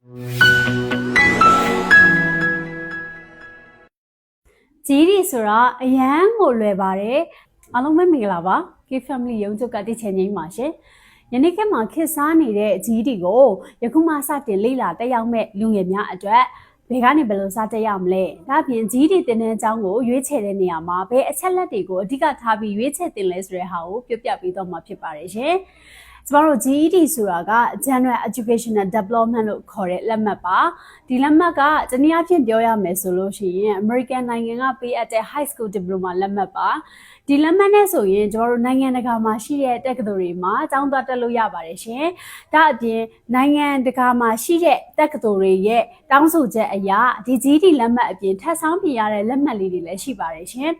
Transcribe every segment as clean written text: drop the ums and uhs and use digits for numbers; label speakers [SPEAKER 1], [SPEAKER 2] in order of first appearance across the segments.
[SPEAKER 1] ကြီးရီဆိုတာအရန်ကိုလွယ်ပါတယ်အားလုံးပဲမင်္ဂလာပါ K Family ရုံးချုပ်ကတိချင်ငိမ့်ပါရှင်ယနေ့ကမှခေတ်စားနေတဲ့ကြီးရီကိုယခုမှစတင်လေ့လာတက်ရောက်မဲ့လူငယ်များအတွက်ဘယ်ကနေဘယ်လိုစတက်ရမလဲဒါပြင်ကြီးရီတင်တဲ့အကြောင်းကိုရွေးချယ်တဲ့နေရာမှာဘယ်အချက်လက်တွေကိုအဓိကထားပြီးရွေးချယ်တင်လဲဆိုတဲ့ဟာကိုပြောပြပေးတော့မှာဖြစ်ပါတယ်ရှင်ကျမတို့ GED ဆိုတာက General Educational Development လို့ခေါ်တဲ့လက်မှတ်ပါဒီလက်မှတ်ကတနည်းအားဖြင့်ပြောရမယ်ဆိုလို့ရှိရင် American နိုင်ငံကပေးအပ်တဲ့ High School Diploma လက်မှတ်ပါဒီလက်မှတ်နဲ့ဆိုရင်ကျမတို့နိုင်ငံတကာမှာရှိတဲ့တက္ကသိုလ်တွေမှာကျောင်းသွားတက်လို့ရပါတယ်ရှင်ဒါအပြင်နိုင်ငံတကာမှာရှိတဲ့တက္ကသိုလ်တွေရဲ့တောင်းဆိုချက်အရဒီ GED လက်မှတ်အပြင်ထပ်ဆောင်းပြင်ရတဲ့လက်မှတ်လေးတွေလည်းရှိပါတယ်ရှင်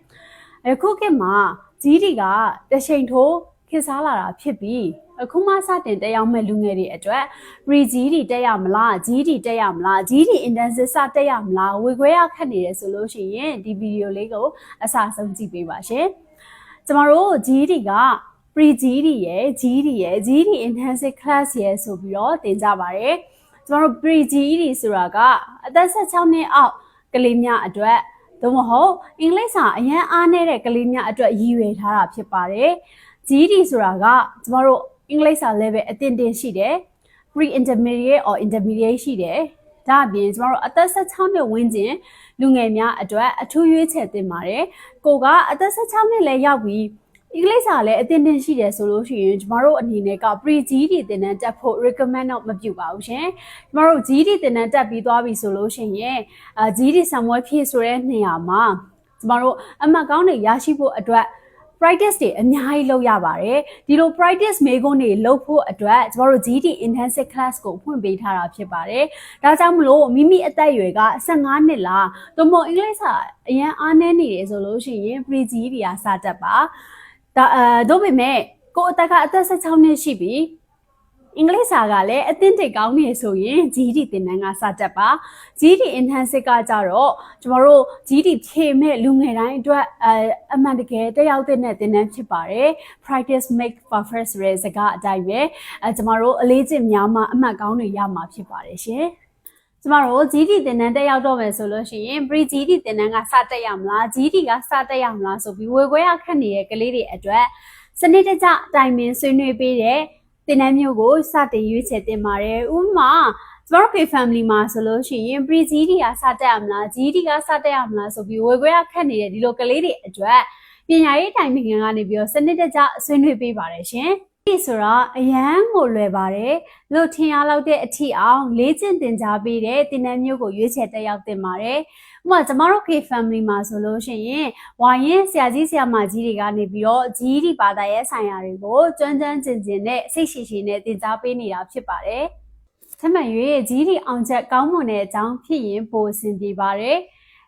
[SPEAKER 1] အခုခေတ်မှာ GED ကတချိန်ထိုးခေတ်စားလာတာဖြစ်ပြီးအခုမှစတင်တက်ရောက်မဲ့လူငယ်တွေအတွက် pre-GED တက်ရမလား GED တက်ရမလား GED intensive စတက်ရမလားဝေခွဲရခက်နေတယ်ဆိုလို့ရှိရင်ဒီဗီဒီယိုလေးကိုအစဆုံးကြည့်ပေးပါရှင်ကျမတို့ GED က pre-GED ရယ် GED ရယ် GED intensive class ရယ်ဆိုပြီးတော့တင်ကြပါတယ်ကျမတို့ pre-GED ဆိုတာကအသက်16နှစ်အောက်ကလေးများအတွက်သို့မဟုတ်အင်္ဂလိပ်စာအရန်အားနည်းတဲ့ကလေးများအတွက်ရည်ရွယ်ထားတာဖြစ်ပါတယ် GED ဆိုတာကကျမတို့အင်္ဂလိပ်စာ level အတင်တင်ရှိတယ် pre-intermediate or intermediate ရှိတယ်ဒါအပြင်ကျမတို့အသက်16နှစ်ဝန်းကျင်လူငယ်များအတွက်အထူးရွေးချယ်တင်ပါတယ်ကိုကအသက်16နှစ်လည်းရောက်ပြီးအင်္ဂလိပ်စာလည်းအတင်တင်ရှိတယ်ဆိုလို့ရှိရင်ကျမတို့အနေနဲ့က pre-GED သင်တန်းတက်ဖို့ recommend တော့မပြုပါဘူးရှင်ကျမတို့ GED သင်တန်းတက်ပြီးသွားပြီဆိုလို့ရှိရင် GED ဆံမွဲဖြည့်ဆိုတဲ့နေရာမှာကျမတို့အမှတ်ကောင်းတွေရရှိဖို့အတွက် practice တွေအများကြီးလုပ်ရပါတယ်ဒီလို practice မေးခွန်းတွေလုပ်ဖို့အတွက်ကျမတို့ GED intensive class ကိုဖွင့်ပေးထားတာဖြစ်ပါတယ်ဒါကြောင့်မလို့မိမိအသက်အရွယ်က15နှစ်လားသို့မဟုတ်အင်္ဂလိပ်စာအရင်အားနည်းနေတယ်ဆိုလို့ရှိရင် pre-GED ကစတတ်ပါဒါပေမဲ့ကိုအသက်ကအသက်16နှစ်ရှိပြီအင်္ဂလိပ်စာကလည်းအသင့်တိတ်ကောင်းနေဆိုရင် GED သင်တန်းကစတတ်ပါ GED intensive ကကြတော့ကျမတို့ GED ဖြည့်မဲ့လူငယ်တိုင်းအတွက်အမှန်တကယ်တက်ရောက်တဲ့သင်တန်းဖြစ်ပါတယ် practice make perfect ဆိုတဲ့စကားအတိုင်းပဲကျမတို့အလေးကျင့်များမှအမှတ်ကောင်းတွေရမှာဖြစ်ပါတယ်ရှင်ကျမတို့ GED သင်တန်းတက်ရောက်တော့မယ်ဆိုလို့ရှိရင် pre-GED သင်တန်းကစတက်ရမလား GED ကစတက်ရမလားဆိုပြီးဝေခွဲရခက်နေတဲ့ကလေးတွေအတွက်စနစ်တကျတိုင်ပင်ဆွေးနွေးပေးတဲ့သင်တန်းမျိုးကိုစတင်ရွေးချယ်တင်ပါတယ်ဥပမာကျမတို့ K Family မှာဆိုလို့ရှိရင် pre-GED ကစတက်ရမလား GED ကစတက်ရမလားဆိုပြီးဝေခွဲရခက်နေတဲ့ဒီလိုကလေးတွေအတွက်ပညာရေးတိုင်ပင်ခံကနေပြီးတော့စနစ်တကျဆွေးနွေးပေးပါတယ်ရှင်ဒီဆိုတော့အရန်ကိုလွယ်ပါတယ်လို့ထင်ရလောက်တဲ့အထီအောင်လေ့ကျင့်သင်ကြားပေးတဲ့သင်တန်းမျိုးကိုရွေးချယ်တက်ရောက်တင်ပါတယ်ဥပမာကျမတို့ K Family မှာဆိုလို့ရှိရင်ဝါရင်ဆရာကြီးဆရာမကြီးတွေကနေပြီးတော့ GED ဘာသာရေးဆိုင်ရာတွေကိုကျွမ်းကျင်နဲ့စိတ်ရှိရှိနဲ့သင်ကြားပေးနေတာဖြစ်ပါတယ်ထပ်မံ၍ GED အောင်ချက်ကောင်းမွန်တဲ့အကြောင်းဖြစ်ရင်ပိုအဆင်ပြေပါတယ်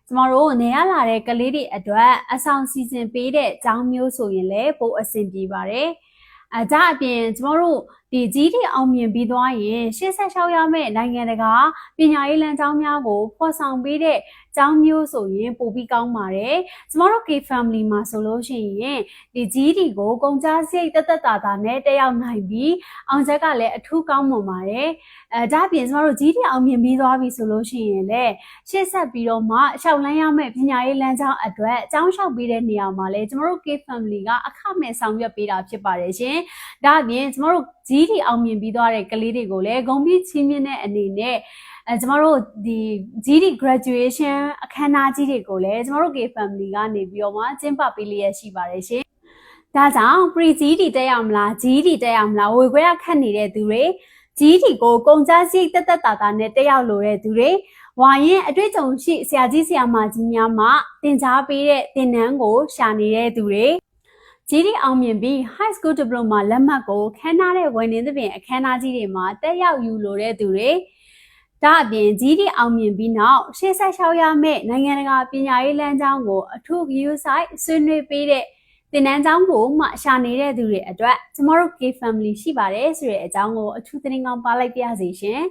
[SPEAKER 1] ကျမတို့နေရလာတဲ့ကလေးတွေအတွက်အဆောင်စီစဉ်ပေးတဲ့အကြောင်းမျိုးဆိုရင်လည်းပိုအဆင်ပြေပါတယ်ဒါအပြင်ကျမတို့ဒီ GED အောင်မြင်ပြီးသွားရင်ရှေ့ဆက်လျှောက်ရမယ့်နိုင်ငံတကာပညာရေးလမ်းကြောင်းများကိုဖော်ဆောင်ပေးတဲ့ကျောင်းမျိုးဆိုရင်ပိုပြီးကောင်းပါတယ်ကျမတို့ K Family မှာဆိုလို့ရှိရင်ဒီ GED ကိုကုန်ကျစရိတ်တက်တာနဲ့တက်ရောက်နိုင်ပြီးအောင်ချက်ကလည်းအထူးကောင်းမွန်ပါတယ်ဒါအပြင်ကျမတို့ GED အောင်မြင်ပြီးသွားပြီဆိုလို့ရှိရင်လည်းရှေ့ဆက်ပြီးတော့မှလျှောက်လန်းရမယ့်ပညာရေးလမ်းကြောင်းအတွက်ကျောင်းလျှောက်ပေးတဲ့နေရာမှာလည်းကျမတို့ K Family ကအခမဲ့ဆောင်ရွက်ပေးတာဖြစ်ပါတယ်ရှင်ဒါအပြင်ကျမတို့ GED အောင်မြင်ပြီးသွားတဲ့ကလေးတွေကိုလည်းဂုဏ်ပြုချီးမြှင့်တဲ့အနေနဲ့ကျမတို့ဒီ GED graduation အခမ်းအနားကြီးတွေကိုလည်းကျမတို့ K Family ကနေပြီးတော့မှကျင်းပပေးလျက်ရှိပါတယ်ရှင်ဒါကြောင့် pre-GED တက်ရမလား GED တက်ရမလားဝေခွဲရခက်နေတဲ့သူတွေ GED ကိုကုန်ကျစရိတ်တက်တာနဲ့တက်ရောက်လိုတဲ့သူတွေဝါရင်အတွေ့အကြုံရှိဆရာကြီးဆရာမကြီးများမှသင်ကြားပေးတဲ့သင်တန်းကိုရှာနေတဲ့သူတွေGED အောင်မြင်ပြီး High School Diploma လက်မှတ်ကိုခန်းနာတဲ့ဝန်ထမ်းသဖြင့်အခမ်းအနားကြီးတွေမှာတက်ရောက်ယူလိုတဲ့သူတွေဒါအပြင် GED အောင်မြင်ပြီးနောက်ရှေ့ဆက်လျှောက်ရမယ့်နိုင်ငံတကာပညာရေးလမ်းကြောင်းကိုအထူးဂရုစိုက်ဆွေးနွေးပေးတဲ့သင်တန်းကျောင်းကိုမှရှာနေတဲ့သူတွေအတွက်ကျမတို့ K Family ရှိပါတယ်ဆိုတဲ့အကြောင်းကိုအထူးသတင်းကောင်းပါလိုက်ပါရစေရှင်